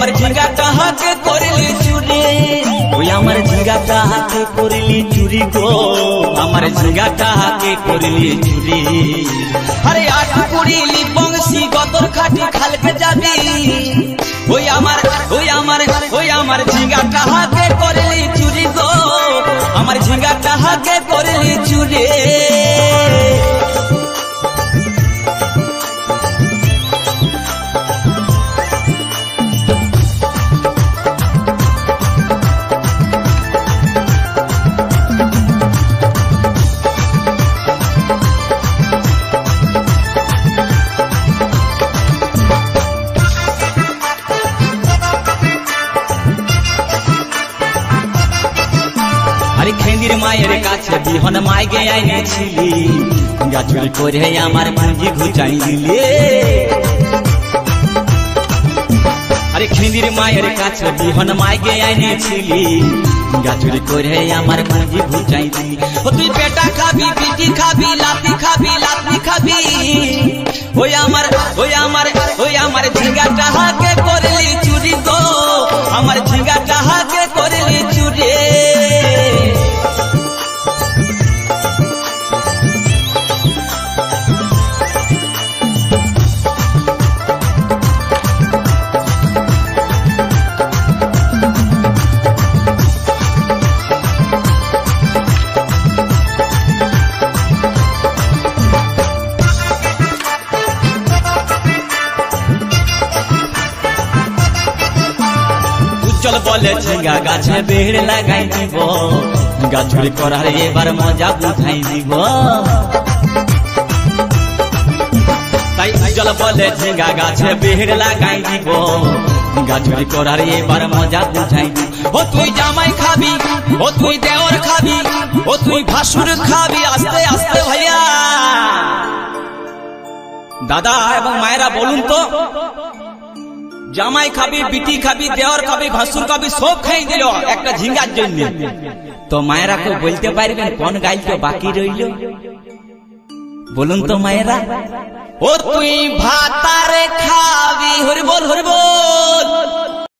আমার ঝিঙ্গাটা হাতে করলি চুরি, ওই আমার ঝিঙ্গাটা হাতে করলি চুরি গো, আমার ঝিঙ্গাটা হাতে করলি চুরি। আরে আট কুড়িলি বংশী গতর খাটি খালকে যাবি, ওই আমার ঝিঙ্গাটা হাতে করলি চুরি গো, আমার ঝিঙ্গাটা হাতে করলি চুরি। আরে খেন্দির মায়ের কাছে বিহন মাইগে আইনেছিলি, গাছুরি করে আমার পুঁজি ঘুচাই দিলে। আরে খেন্দির মায়ের কাছে বিহন মাইগে আইনেছিলি, গাছুরি করে আমার পুঁজি ঘুচাই দিলি। ও তুই পেটা খাবি, পিটি খাবি, লাতি খাবি, লাতি খাবি, ওই আমার ঝিঙ্গাটা হাতে করলি চুরি গো, আমার ঝিঙ্গাটা হাতে করলি চুরি। চল বলে ঝিঙ্গা গাছে বেড় লাগাই দিব, গাছুরি করার এবার মজা বুঝাই দিব। তাই চল বলে ঝিঙ্গা গাছে বেড় লাগাই দিব, গাছুরি করার এবার মজা বুঝাই দিব। ও তুই জামাই খাবি, ও তুই দেওর খাবি, ও তুই ভাসুর খাবি, আস্তে আস্তে ভাইয়া। দাদা এবং মায়েরা বলুন তো, জামাই খাবি, বিটি খাবি, দেওয়ার খাবি, ভাসুর খাবি, সব খাই দিল একটা ঝিঙ্গার জন্য। তো মায়েরা কেউ বলতে পারবেন কোন গাইলটা বাকি রইল? বলুন তো মায়েরা। ও তুই ভাতারে খাবি, হরি বল হরি বল।